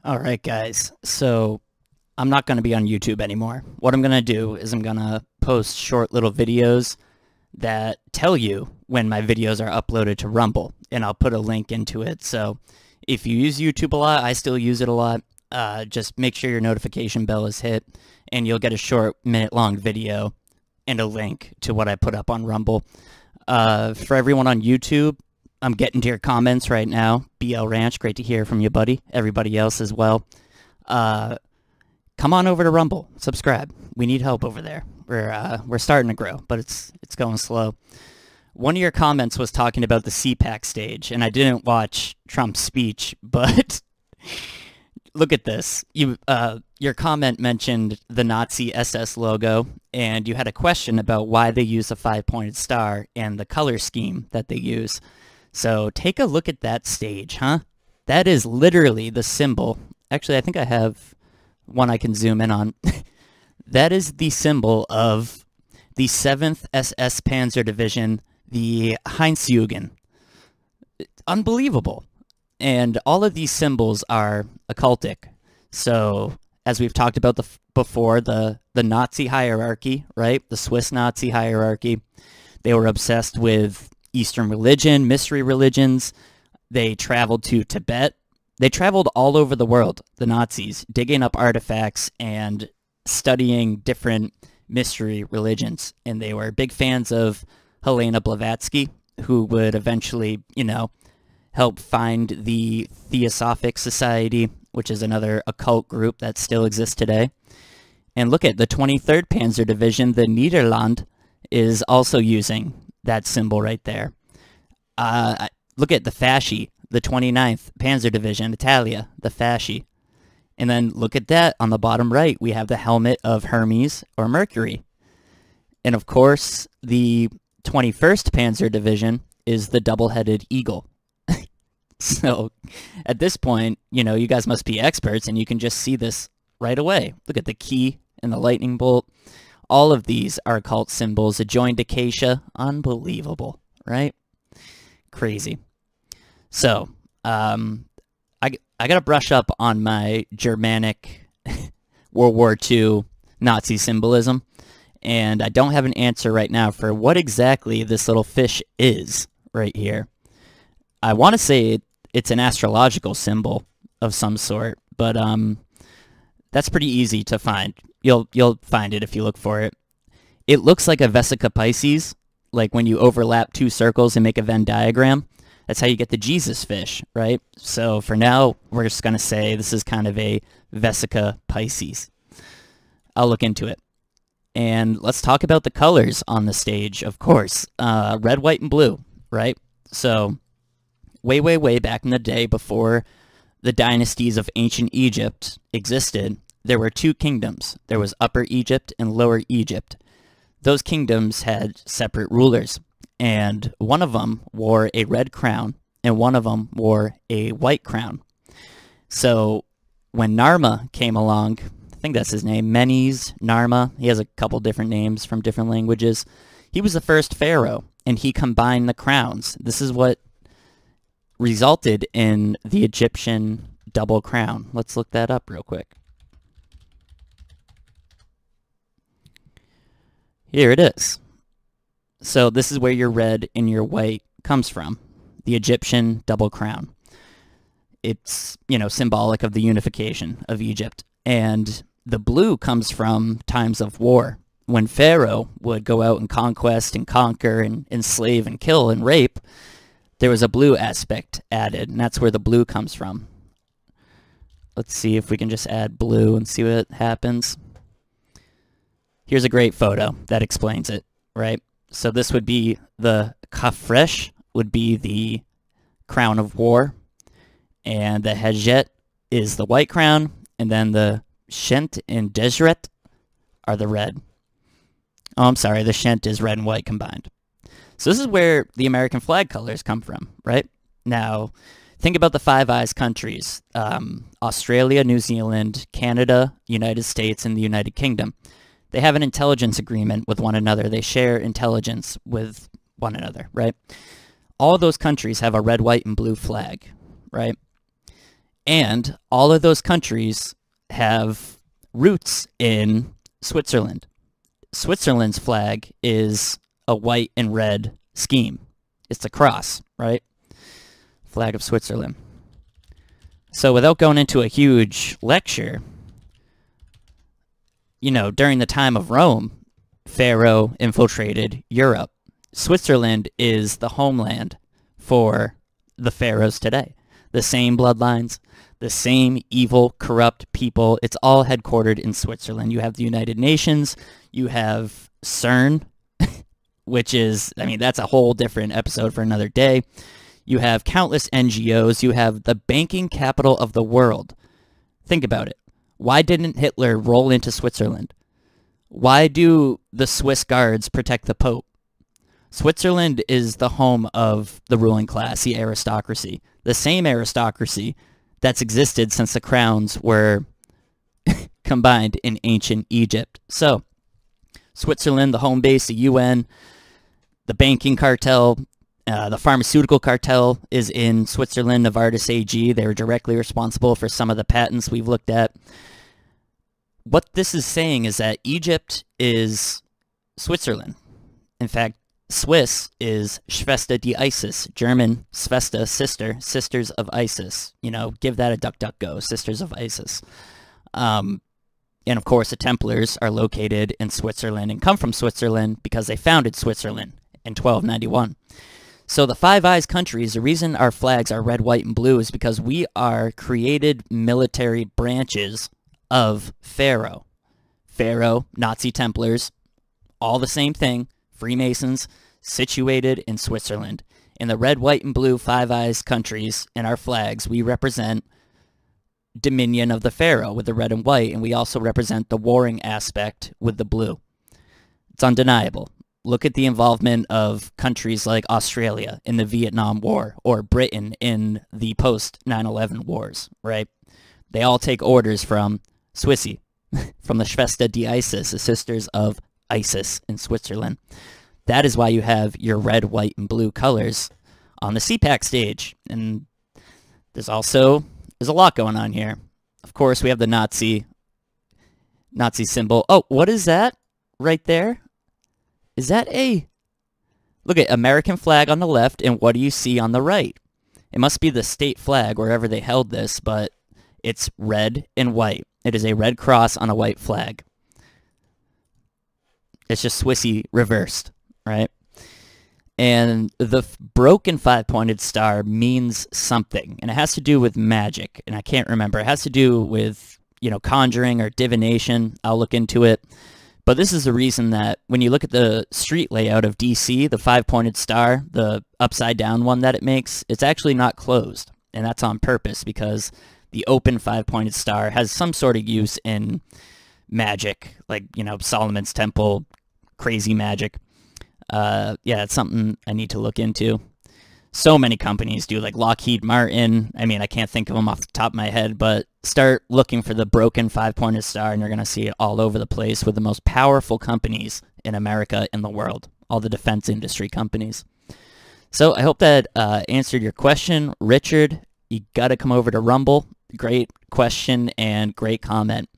All right, guys. So I'm not going to be on YouTube anymore. What I'm going to do is I'm going to post short little videos that tell you when my videos are uploaded to Rumble, and I'll put a link into it. So if you use YouTube a lot, I still use it a lot, just make sure your notification bell is hit, and you'll get a short minute-long video and a link to what I put up on Rumble. For everyone on YouTube, I'm getting to your comments right now. BL Ranch, great to hear from you, buddy. Everybody else as well. Come on over to Rumble. Subscribe. We need help over there. We're starting to grow, but it's going slow. One of your comments was talking about the CPAC stage, and I didn't watch Trump's speech, but look at this. Your comment mentioned the Nazi SS logo, and you had a question about why they use a 5-pointed star and the color scheme that they use. So take a look at that stage, huh? That is literally the symbol. Actually, I think I have one I can zoom in on. That is the symbol of the 7th SS Panzer Division, the Heinzjugend. Unbelievable. And all of these symbols are occultic. So, as we've talked about before, the Nazi hierarchy, right? The Swiss Nazi hierarchy. They were obsessed with Eastern religion, mystery religions. They traveled to Tibet. They traveled all over the world, the Nazis, digging up artifacts and studying different mystery religions. And they were big fans of Helena Blavatsky, who would eventually, help find the Theosophic Society, which is another occult group that still exists today. And look at the 23rd Panzer Division, the Niederland, is also using that symbol right there. Look at the Fasci, the 29th Panzer Division, Italia, the Fasci. And then look at that on the bottom right. We have the helmet of Hermes or Mercury. And of course, the 21st Panzer Division is the double-headed eagle. So at this point, you guys must be experts and you can just see this right away. Look at the key and the lightning bolt. All of these are occult symbols. A joined acacia. Unbelievable, right? Crazy. So, I got to brush up on my Germanic World War II Nazi symbolism, and I don't have an answer right now for what exactly this little fish is right here. I want to say it's an astrological symbol of some sort, but that's pretty easy to find. You'll find it if you look for it. It looks like a Vesica Pisces, like when you overlap two circles and make a Venn diagram. That's how you get the Jesus fish, right? So for now, we're just going to say this is kind of a Vesica Pisces. I'll look into it. And let's talk about the colors on the stage, of course. Red, white, and blue, right? So way, way, way back in the day, before the dynasties of ancient Egypt existed, there were two kingdoms. There was Upper Egypt and Lower Egypt. Those kingdoms had separate rulers, and one of them wore a red crown, and one of them wore a white crown. So when Narma came along, I think that's his name, Menes, Narma, he has a couple different names from different languages. He was the first pharaoh, and he combined the crowns. This is what resulted in the Egyptian double crown. Let's look that up real quick. Here it is. So this is where your red and your white comes from, the Egyptian double crown. It's, symbolic of the unification of Egypt. And the blue comes from times of war, when Pharaoh would go out and conquest and conquer and enslave and kill and rape. There was a blue aspect added, and that's where the blue comes from. Let's see if we can just add blue and see what happens. Here's a great photo that explains it, right? So this would be the Kafresh, would be the crown of war, and the Hejet is the white crown, and then the Shent and Desret are the red. Oh, I'm sorry, the Shent is red and white combined. So this is where the American flag colors come from, right? Now, think about the Five Eyes countries. Australia, New Zealand, Canada, United States, and the United Kingdom. They have an intelligence agreement with one another. They share intelligence with one another, right? All of those countries have a red, white, and blue flag, right? And all of those countries have roots in Switzerland. Switzerland's flag is a white and red scheme. It's a cross, right? Flag of Switzerland. So without going into a huge lecture, you know, during the time of Rome, Pharaoh infiltrated Europe. Switzerland is the homeland for the pharaohs today. The same bloodlines, the same evil, corrupt people. It's all headquartered in Switzerland. You have the United Nations. You have CERN, which is, I mean, that's a whole different episode for another day. You have countless NGOs. You have the banking capital of the world. Think about it. Why didn't Hitler roll into Switzerland? Why do the Swiss guards protect the Pope? Switzerland is the home of the ruling class, the aristocracy. The same aristocracy that's existed since the crowns were combined in ancient Egypt. So, Switzerland, the home base, the UN, the banking cartel, the pharmaceutical cartel is in Switzerland, Novartis AG. They were directly responsible for some of the patents we've looked at. What this is saying is that Egypt is Switzerland. In fact, Swiss is Schwester die ISIS, German Schwester, sister, sisters of ISIS. You know, give that a duck, duck, go, sisters of ISIS. And of course, the Templars are located in Switzerland and come from Switzerland because they founded Switzerland in 1291. So the Five Eyes countries, the reason our flags are red, white, and blue is because we are created military branches of Pharaoh. Pharaoh, Nazi Templars, all the same thing. Freemasons, situated in Switzerland. In the red, white, and blue Five Eyes countries in our flags, we represent dominion of the Pharaoh with the red and white, and we also represent the warring aspect with the blue. It's undeniable. Look at the involvement of countries like Australia in the Vietnam War or Britain in the post-9/11 wars, right? They all take orders from Swissy, from the Schwester die ISIS, the sisters of ISIS in Switzerland. That is why you have your red, white, and blue colors on the CPAC stage. And there's a lot going on here. Of course, we have the Nazi symbol. Oh, what is that right there? Is that look at American flag on the left, and what do you see on the right? It must be the state flag wherever they held this, but it's red and white. It is a red cross on a white flag. It's just Swissy reversed, right? And the broken five-pointed star means something, and it has to do with magic, and I can't remember. It has to do with, you know, conjuring or divination. I'll look into it. But this is the reason that when you look at the street layout of DC, the five-pointed star, the upside-down one that it makes, it's actually not closed, and that's on purpose because the open five-pointed star has some sort of use in magic, like, you know, Solomon's Temple, crazy magic. Yeah, it's something I need to look into. So many companies do, like Lockheed Martin. I mean, I can't think of them off the top of my head, but start looking for the broken five-pointed star, and you're going to see it all over the place with the most powerful companies in America and the world, all the defense industry companies. So I hope that answered your question. Richard, you got to come over to Rumble. Great question and great comment.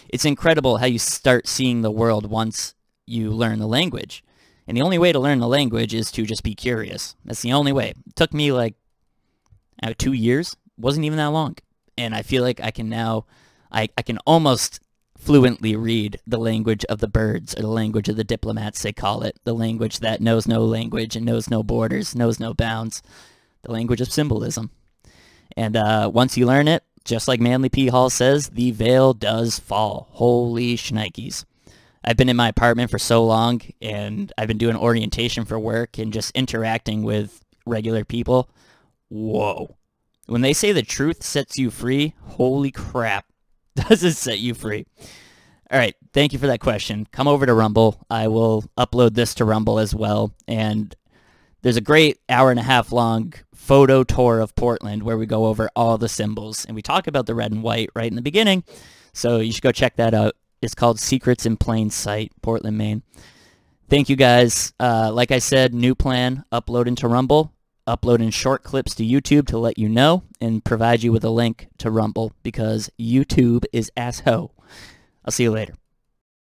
It's incredible how you start seeing the world once you learn the language. And the only way to learn the language is to just be curious. That's the only way. It took me like 2 years. Wasn't even that long. And I feel like I can now, I can almost fluently read the language of the birds, or the language of the diplomats, they call it. The language that knows no language and knows no borders, knows no bounds. The language of symbolism. And once you learn it, just like Manly P. Hall says, the veil does fall. Holy shnikes. I've been in my apartment for so long, and I've been doing orientation for work and just interacting with regular people. Whoa. When they say the truth sets you free, holy crap, does it set you free. All right, thank you for that question. Come over to Rumble. I will upload this to Rumble as well, and there's a great hour-and-a-half long photo tour of Portland where we go over all the symbols, and we talk about the red and white right in the beginning, so you should go check that out. It's called Secrets in Plain Sight, Portland, Maine. Thank you, guys. Like I said, new plan, upload into Rumble. uploading short clips to YouTube to let you know and provide you with a link to Rumble because YouTube is ass-ho. I'll see you later.